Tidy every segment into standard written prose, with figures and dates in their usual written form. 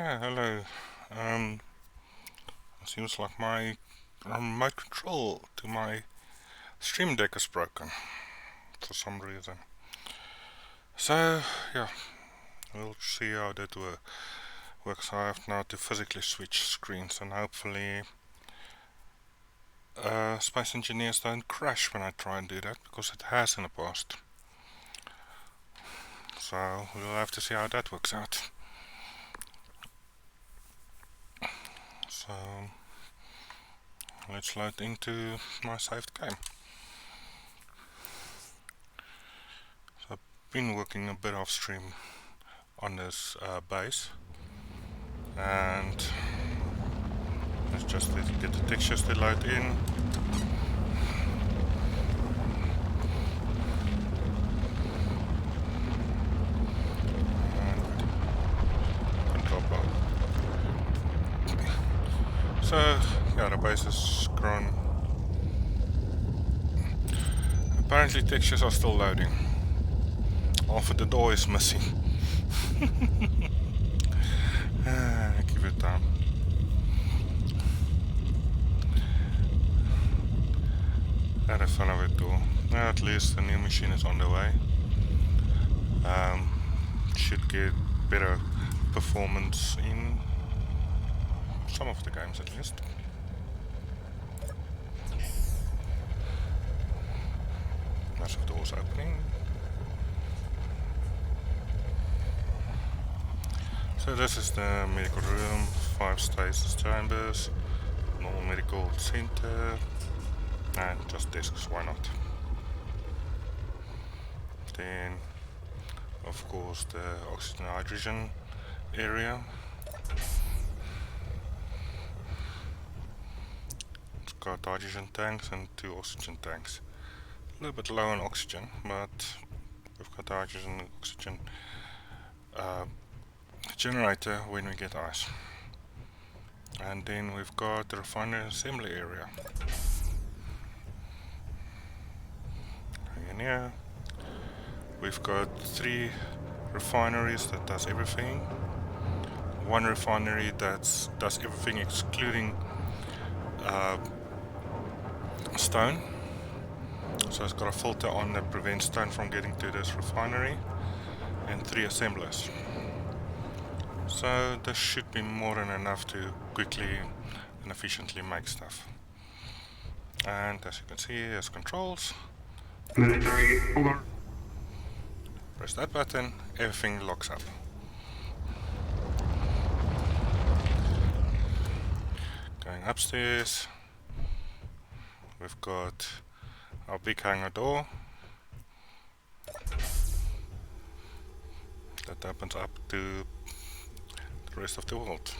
Yeah, hello. Um, Seems like my remote control to my Stream Deck is broken for some reason. So, yeah, we'll see how that works. I have now to physically switch screens, and hopefully, Space Engineers don't crash when I try and do that, because it has in the past. So, we'll have to see how that works out. So, let's load into my saved game. So, I've been working a bit off stream on this base, and let's just get the textures to load in. And control block. So yeah, the base has grown. Apparently textures are still loading. Half of the door is missing. Give it time. Had a fun of it too. At least the new machine is on the way. Should get better performance in some of the games at least. Massive doors opening. So this is the medical room, 5 stasis chambers, normal medical center, and just desks, why not? Then, of course, the oxygen and hydrogen area. It's got hydrogen tanks and 2 oxygen tanks. A little bit low on oxygen, but we've got the hydrogen and oxygen generator when we get ice. And then we've got the refinery assembly area. And here we've got 3 refineries that does everything. 1 refinery that does everything excluding stone. So it's got a filter on that prevents stone from getting to this refinery, and 3 assemblers. So this should be more than enough to quickly and efficiently make stuff. And as you can see, there's controls. Press that button, everything locks up. Going upstairs, we've got our big hangar door that opens up to the rest of the world.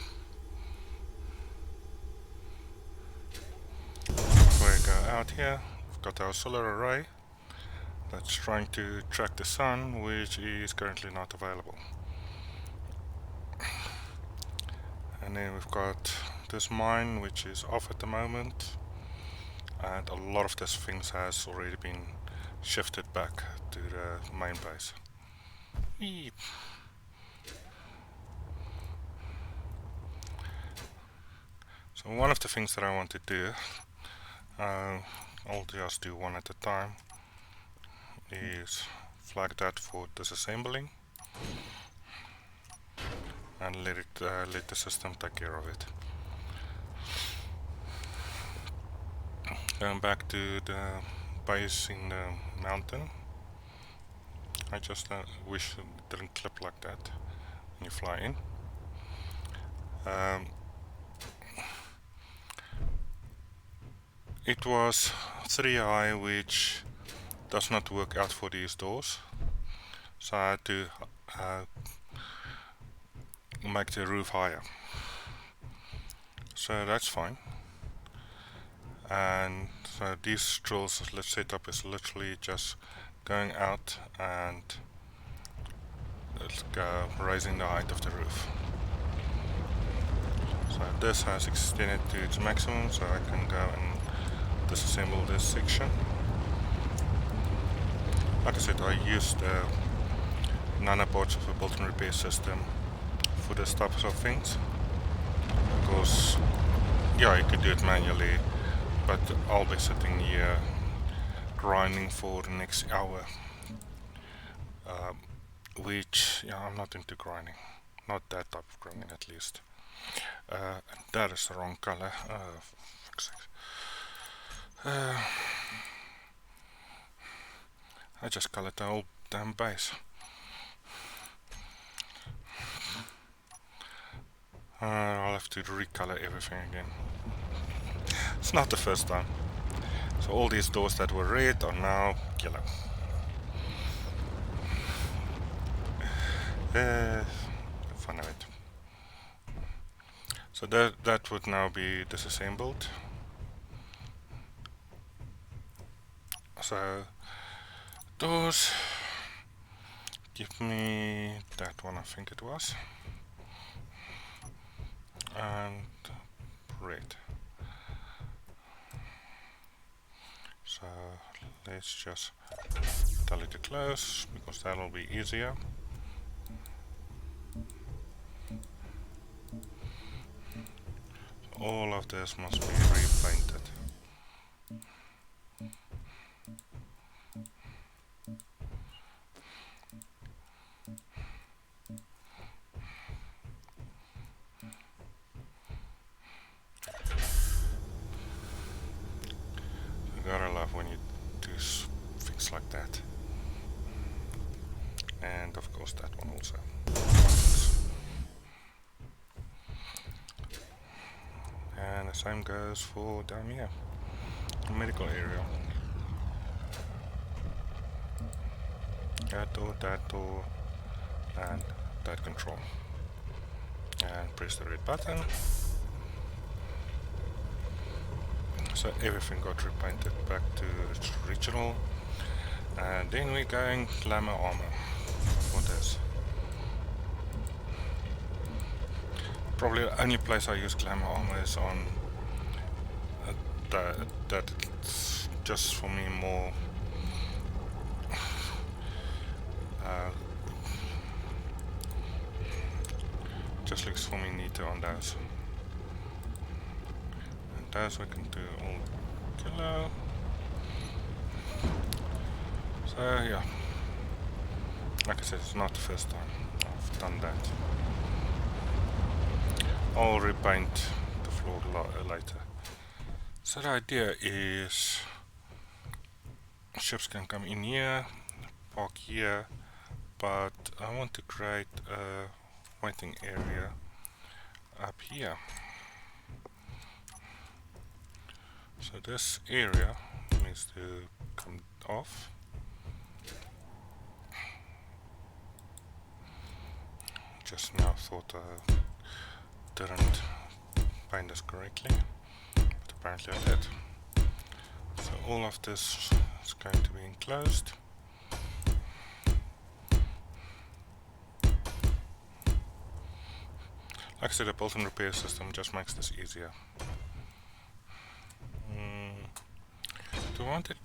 We go out here, we've got our solar array that's trying to track the sun, which is currently not available. And then we've got this mine, which is off at the moment, and a lot of this things has already been shifted back to the main base. Eep. So one of the things that I want to do, I'll just do one at a time, is flag that for disassembling and let the system take care of it. Going back to the base in the mountain, I just wish it didn't clip like that when you fly in. It was 3 high, which does not work out for these doors, so I had to make the roof higher. So that's fine. And so these drills, let's set up is literally just going out and raising the height of the roof. So this has extended to its maximum, so I can go and disassemble this section. Like I said, I used the nanoparts of a built-in repair system for this types of things, because yeah, you could do it manually, but I'll be sitting here grinding for the next hour, which, yeah, I'm not into grinding, not that type of grinding at least. That is the wrong color. I just colored the whole damn base. I'll have to recolor everything again. It's not the first time. So all these doors that were red are now yellow. Fun of it. So that would now be disassembled. So doors, give me that one, I think it was, and red. So let's just tell it to close, because that'll be easier. So all of this must be repainted. I gotta love when you do things like that. And of course that one also. And the same goes for down here, the medical area. That door, and that control. And press the red button. So everything got repainted back to its original. And then we're going glamour armor for this. Probably the only place I use glamour armor is on that's just for me more just looks for me neater on those. And those we can do all kilo. So yeah, like I said, it's not the first time I've done that. I'll repaint the floor later. So the idea is ships can come in here, park here, but I want to create a waiting area up here. So this area needs to come off. Just now thought I didn't paint this correctly, but apparently I did. So all of this is going to be enclosed. Like I said, a built-in repair system just makes this easier. Do I want it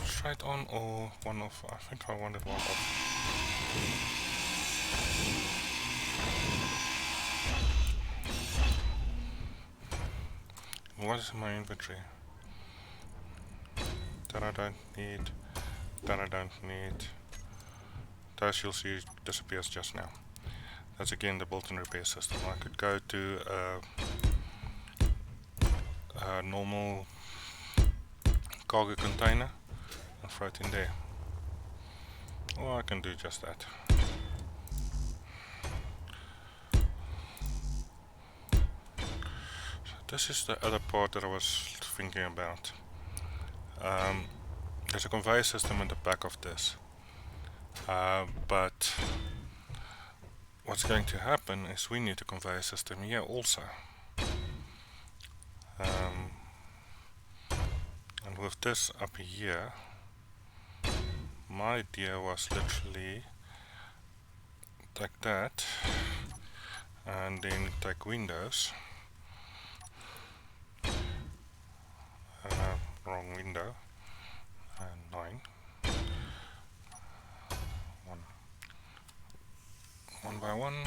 straight on or one off? I think I wanted one off. What is in my inventory? That I don't need. That I don't need. Those you'll see disappears just now. That's again the built-in repair system. I could go to a normal cargo container and throw it in there. Or I can do just that. So this is the other part that I was thinking about. There's a conveyor system in the back of this. But what's going to happen is we need a conveyor system here also. And with this up here, my idea was literally take that and then take windows. Wrong window. And 9. One by one,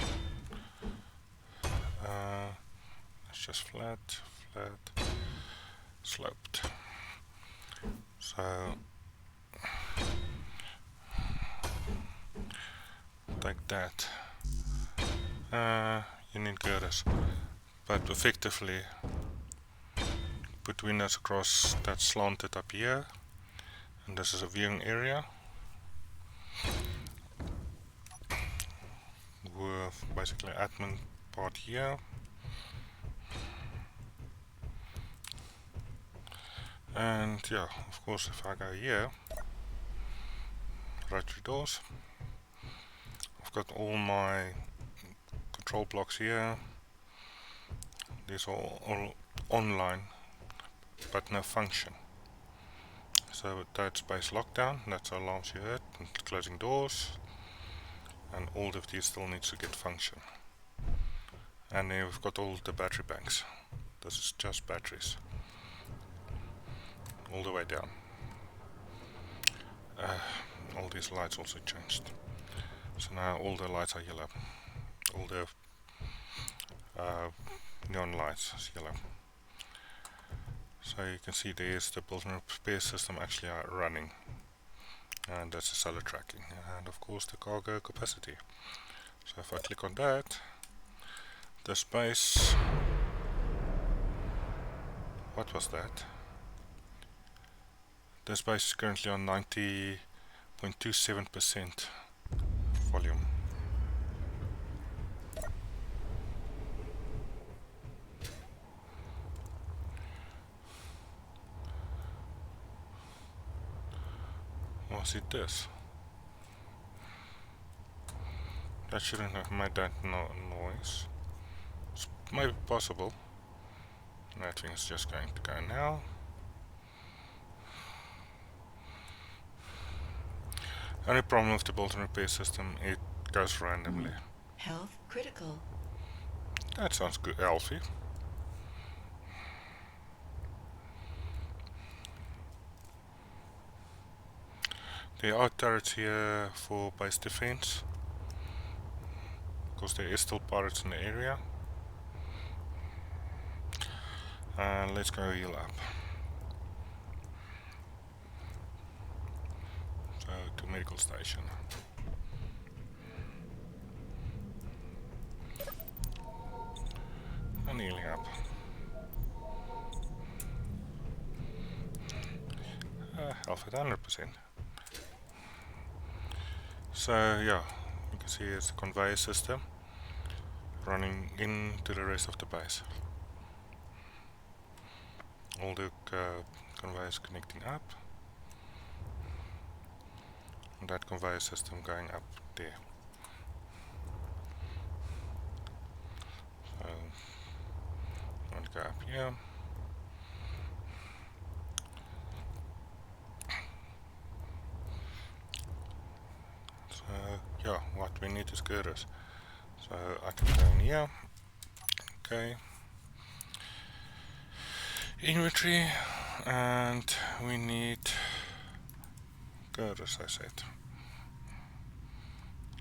just flat, flat, sloped. So like that. You need girders, but effectively put windows across that slanted up here, and this is a viewing area with basically admin part here, and yeah, of course if I go here, rotary doors, I've got all my control blocks here. These are all online but no function. So that space lockdown, that's our alarms you heard, and closing doors, and all of these still needs to get function. And then we've got all the battery banks. This is just batteries all the way down. All these lights also changed, so now all the lights are yellow. All the neon lights is yellow. So you can see there's the built-in repair system actually running, and that's the solar tracking, and of course the cargo capacity. So if I click on that, the space, what was that? The space is currently on 90.27% volume. Was it this? That shouldn't have made that noise. It's maybe possible. That thing is just going to go now. Only problem with the built-in repair system, it goes randomly. Health critical. That sounds good, Alfie. There are turrets here for base defense, because there is still pirates in the area. And let's go heal up. So to medical station. And healing up. Health at 100%. So yeah, you can see it's a conveyor system running into the rest of the base. All the conveyors connecting up, and that conveyor system going up there. So I'm going to go up here. So yeah, what we need is girders. So I can go in here. Okay. Inventory, and we need girders, I said.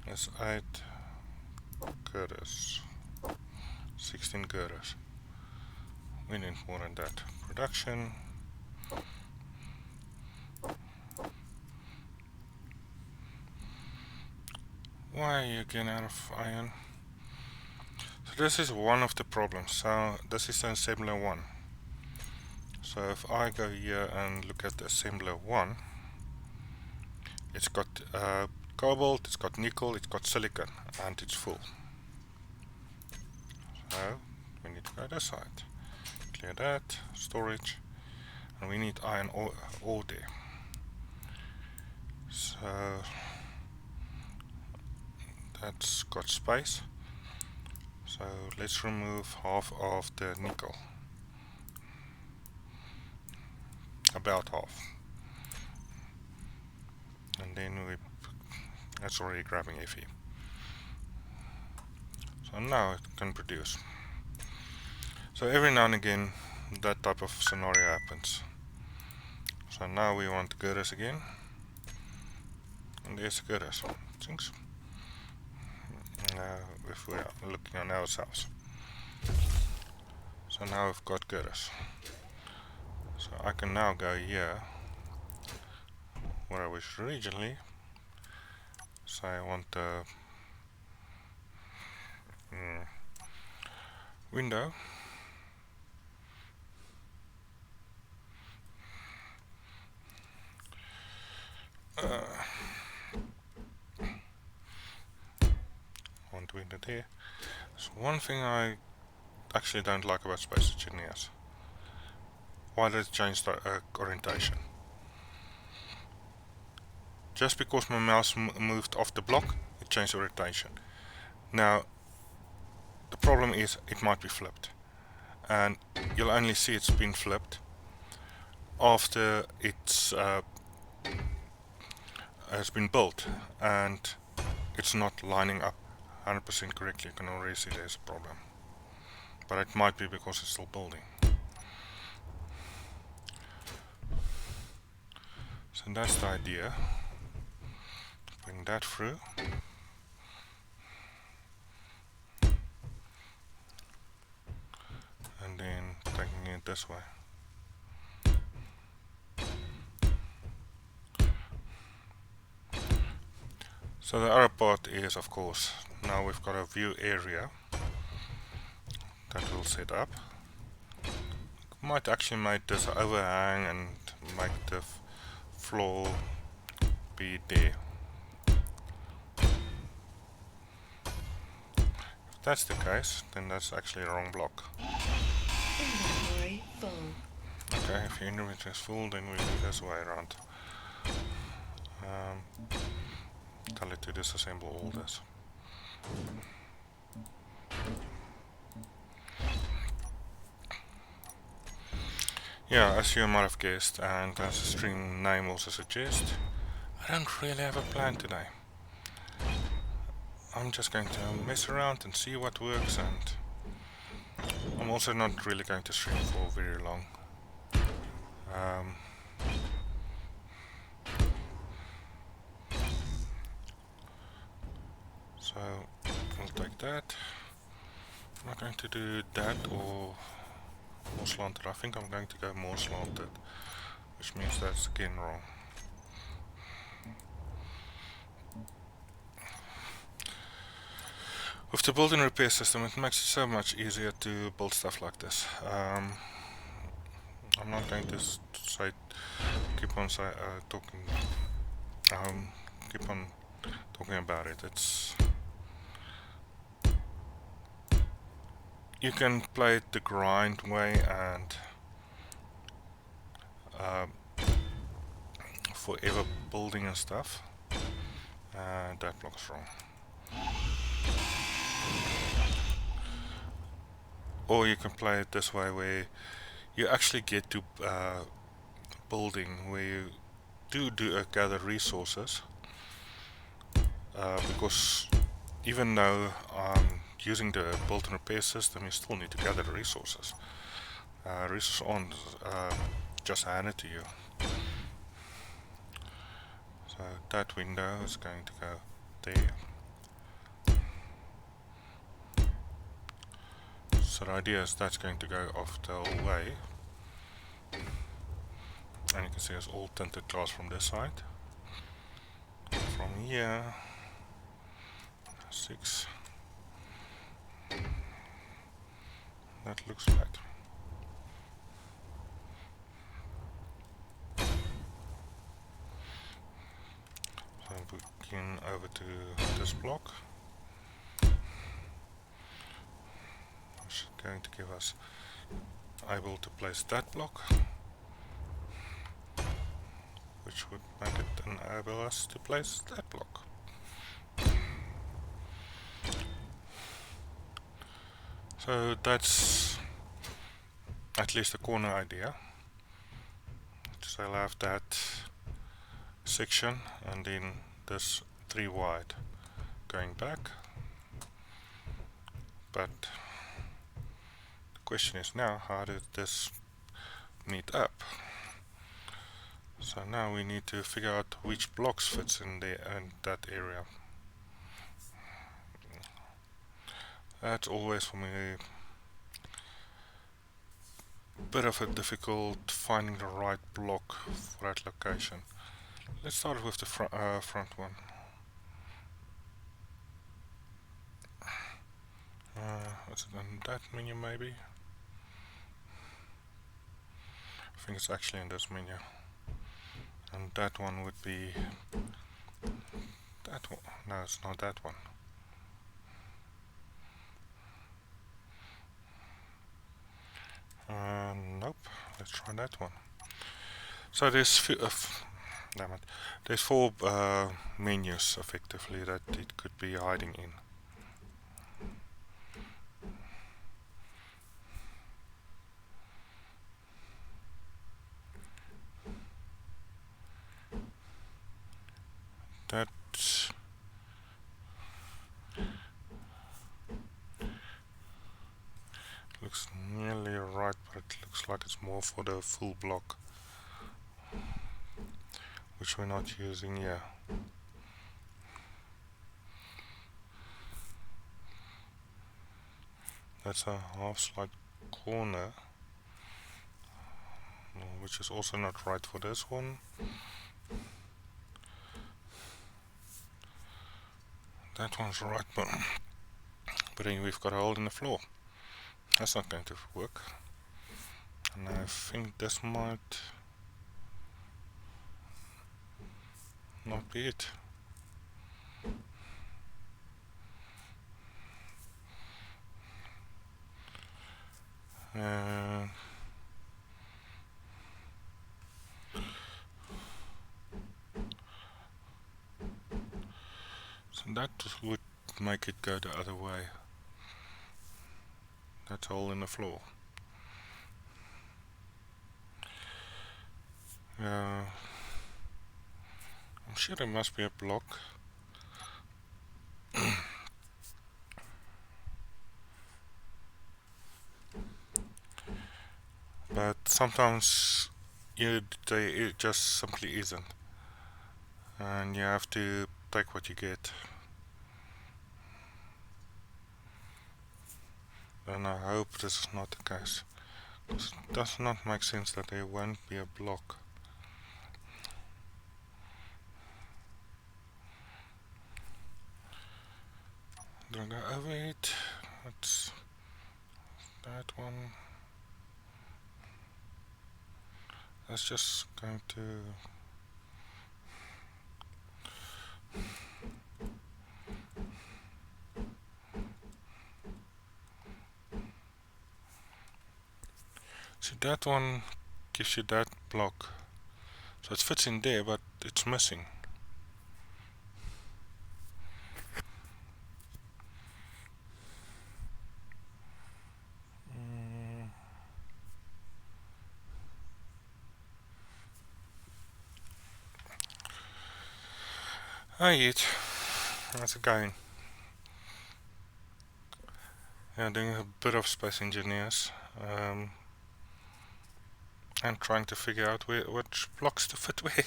Let's add girders. 16 girders. We need more than that. Production. Why are you again out of iron? So this is one of the problems. So this is the assembler 1. So if I go here and look at the assembler 1, it's got cobalt, it's got nickel, it's got silicon, and it's full. So we need to go this side. Clear that, storage, and we need iron ore there. So that's got space. So let's remove half of the nickel. About half. And then that's already grabbing Fe. So now it can produce. So every now and again that type of scenario happens. So now we want girders again. And there's girders. Thanks. If we are looking on ourselves. So now we've got girders. So I can now go here where I was originally. So I want the window. Want window there. So one thing I actually don't like about Space Engineers. Why did it change the orientation? Just because my mouse moved off the block, it changed orientation. Now, the problem is it might be flipped. And you'll only see it's been flipped after it's has been built and it's not lining up 100% correctly. You can already see there's a problem. But it might be because it's still building. So that's the idea. Bring that through. And then taking it this way. So the other part is, of course, now we've got a view area that we'll set up. Might actually make this overhang and make the floor be there. If that's the case, then that's actually a wrong block. Inventory full. Okay, if your inventory is full, then we do this way around. Tell it to disassemble all this. Yeah, as you might have guessed, and as the stream name also suggests, I don't really have a plan today. I'm just going to mess around and see what works, and I'm also not really going to stream for very long. So we'll take that. I'm not going to do that or more slanted. I think I'm going to go more slanted, which means that's again wrong. With the build and repair system, it makes it so much easier to build stuff like this. I'm not going to say keep on talking about it. It's you can play it the grind way and forever building and stuff. That block's wrong. Or you can play it this way where you actually get to building where you do gather resources, because even though using the build and repair system, you still need to gather resources. Resources aren't just handed to you. So that window is going to go there. So the idea is that's going to go off the whole way. And you can see it's all tinted glass from this side. From here, 6. That looks right. So we begin over to this block. Which is going to give us able to place that block, which would make it enable us to place that block. So that's at least a corner idea. So I'll have that section and then this 3 wide going back. But the question is now, how did this meet up? So now we need to figure out which blocks fits in there and that area. That's always for me bit of a difficult finding the right block for that location. Let's start with the front one. Is it in that menu maybe? I think it's actually in this menu. And that one would be that one. No, it's not that one. Nope. Let's try that one. So there's damn it. There's 4 menus effectively that it could be hiding in. That looks nearly right, but it looks like it's more for the full block, which we're not using here. That's a half slide corner, which is also not right for this one. That one's right, but then we've got a hole in the floor. That's not going to work. And I think this might not be it. So that would make it go the other way. That hole in the floor. I'm sure there must be a block. But sometimes it just simply isn't. And you have to take what you get. And I hope this is not the case. Because it does not make sense that there won't be a block. Don't go over it. That's that one. That's just going to see, that one gives you that block. So it fits in there, but it's missing. Hi, it. How's it going? Yeah, doing a bit of Space Engineers. And trying to figure out which blocks to fit where.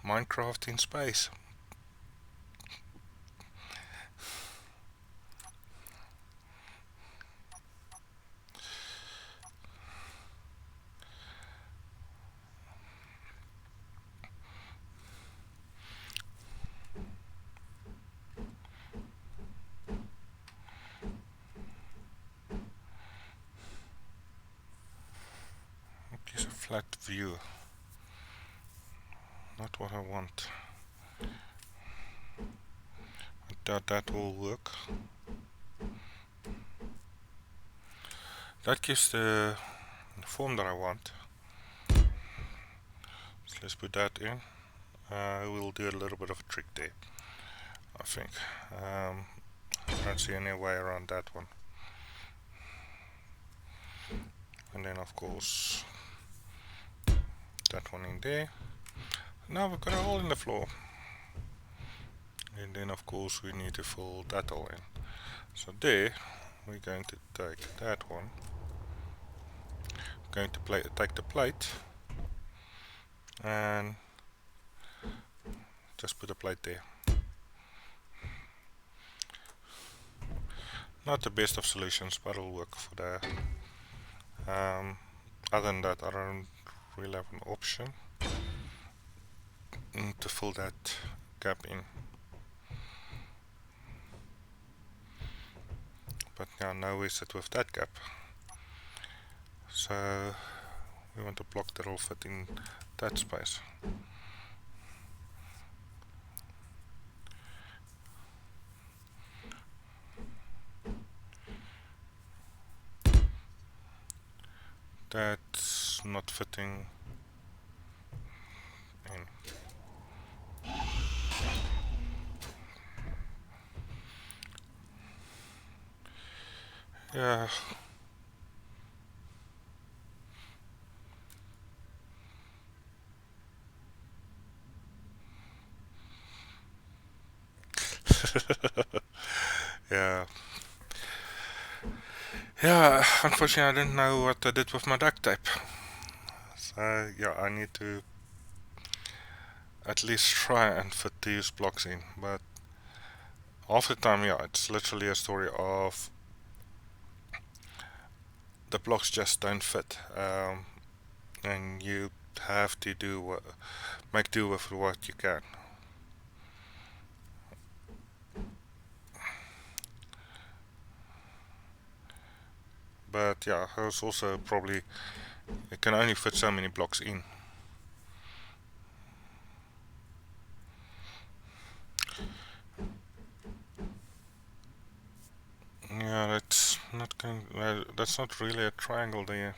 Minecraft in space. It's a flat view. Not what I want. I doubt that will work. That gives the form that I want. So let's put that in. We'll do a little bit of a trick there, I think. I don't see any way around that one. And then of course that one in there. Now we've got a hole in the floor. And then of course we need to fill that hole in. So there we're going to take that one. Going to take the plate and just put a plate there. Not the best of solutions, but it'll work for the Other than that, I don't really have an option to fill that gap in. But yeah, now we sit with that gap. So we want a block that will fit in that space. That's not fitting in. Yeah. Yeah. Yeah, unfortunately I didn't know what I did with my duct tape. So yeah, I need to at least try and fit these blocks in. But half the time, yeah, it's literally a story of the blocks just don't fit. And you have to make do with what you can. But yeah, there's also probably it can only fit so many blocks in. Yeah, that's not really a triangle there.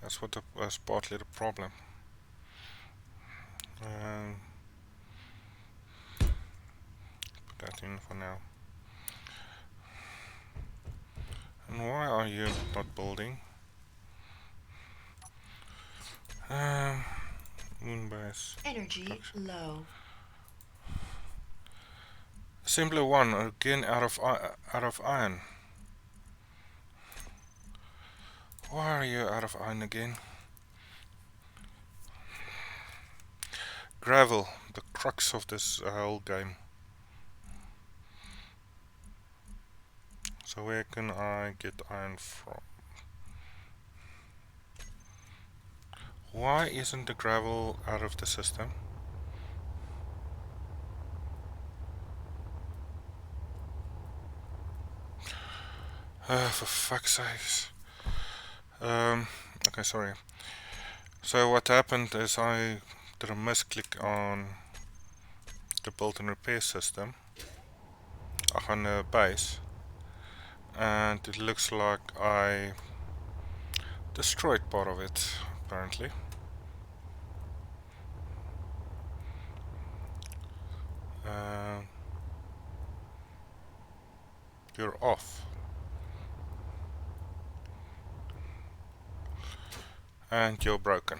That's partly the problem. Um, put that in for now. And why are you not building? Um, Moonbase. Energy low. Simpler one again out of iron. Why are you out of iron again? Gravel, the crux of this whole game. So where can I get iron from? Why isn't the gravel out of the system? For fuck's sakes. Okay, sorry. So what happened is I did a misclick on the build and repair system on the base, and it looks like I destroyed part of it apparently. Uh, you're off. And you're broken.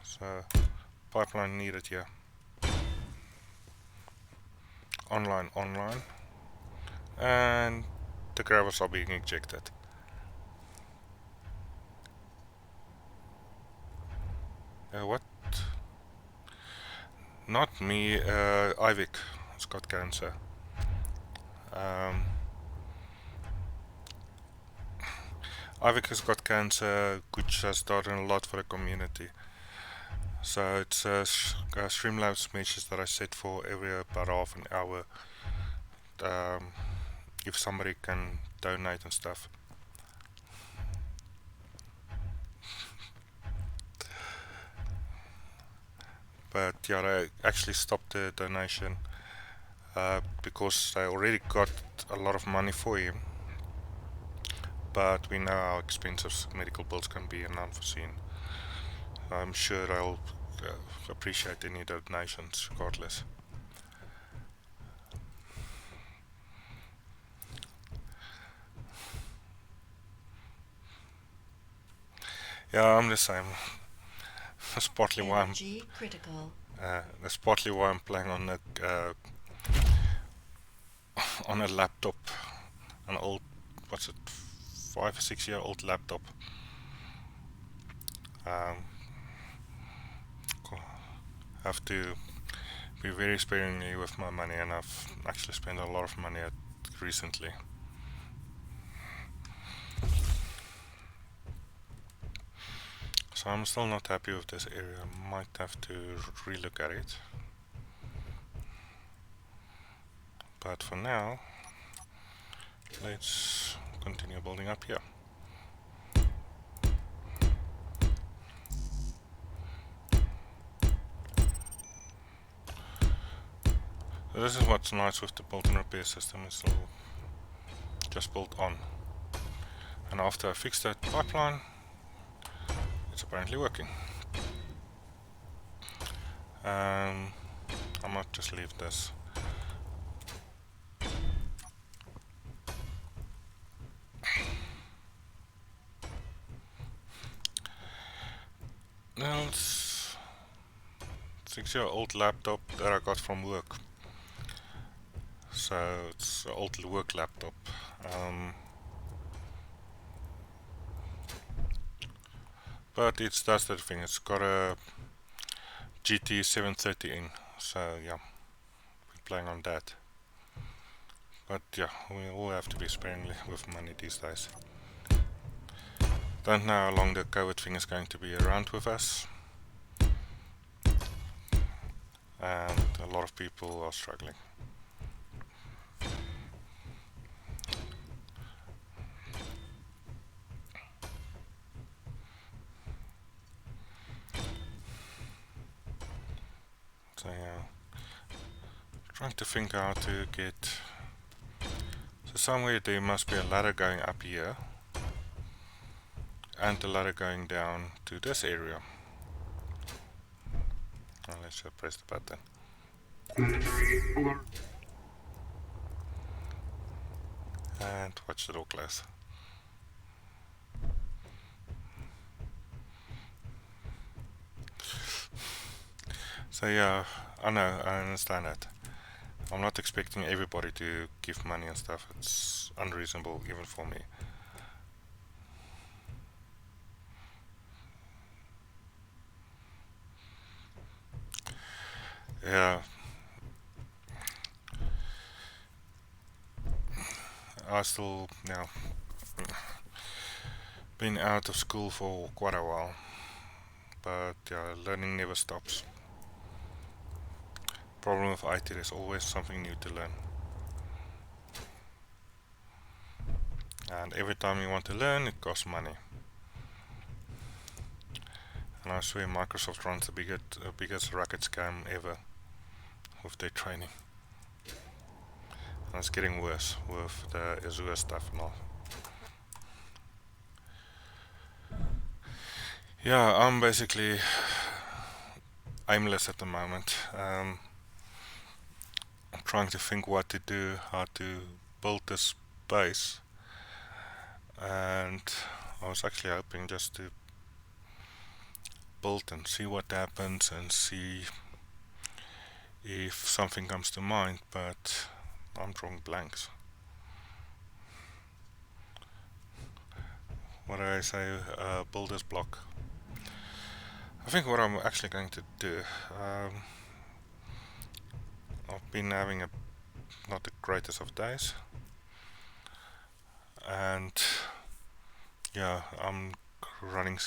So pipeline needed here. Online. And the gravels are being ejected. What? Not me, Ivik has got cancer. Um, Ivik has got cancer, which has done a lot for the community. So it's Streamlabs messages that I set for every about half an hour. Um, if somebody can donate and stuff. But yeah, they actually stopped the donation because they already got a lot of money for him. But we know how expensive medical bills can be and unforeseen. I'm sure I'll appreciate any donations regardless. Yeah, I'm the same. That's partly why Energy critical. that's partly why I'm playing on a laptop, an old, what's it, 5 or 6 year old laptop. Um, have to be very sparingly with my money, and I've actually spent a lot of money at fixed recently. So I'm still not happy with this area. Might have to relook at it. But for now, let's continue building up here. So this is what's nice with the built and repair system, it's all just built on. And after I fix that pipeline, it's apparently working. I might just leave this. Now it's 6-year-old laptop that I got from work. So it's an old work laptop. But it does that thing. It's got a GT 730 in. So yeah, we're playing on that. But yeah, we all have to be sparingly with money these days. Don't know how long the COVID thing is going to be around with us. And a lot of people are struggling. So yeah, trying to think how to get. So somewhere there must be a ladder going up here, and a ladder going down to this area. Now let's just press the button. And watch the door close. So yeah, I know, I understand that. I'm not expecting everybody to give money and stuff. It's unreasonable even for me. Yeah, I still, yeah, been out of school for quite a while, but yeah, learning never stops. Problem with IT, there's always something new to learn. And every time you want to learn, it costs money. And I swear Microsoft runs the biggest racket scam ever with their training. And it's getting worse with the Azure stuff now. Yeah, I'm basically aimless at the moment. I'm trying to think what to do, how to build this base, and I was actually hoping just to build and see what happens and see if something comes to mind, but I'm drawing blanks. What do I say? Builder's block. I think what I'm actually going to do, I've been having not the greatest of days, and yeah, I'm running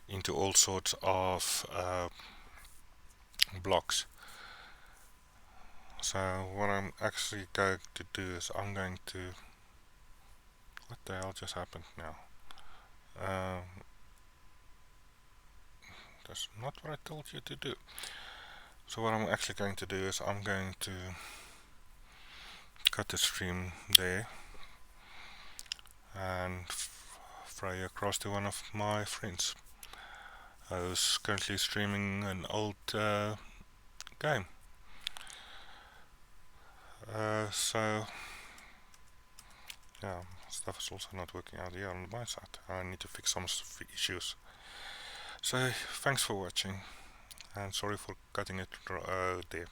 into all sorts of blocks. So what I'm actually going to do is I'm going to, what the hell just happened now? That's not what I told you to do. So what I'm actually going to do is I'm going to cut the stream there and fly across to one of my friends who's currently streaming an old game. So yeah, stuff is also not working out here on my side. I need to fix some issues. So thanks for watching, and sorry for cutting it there.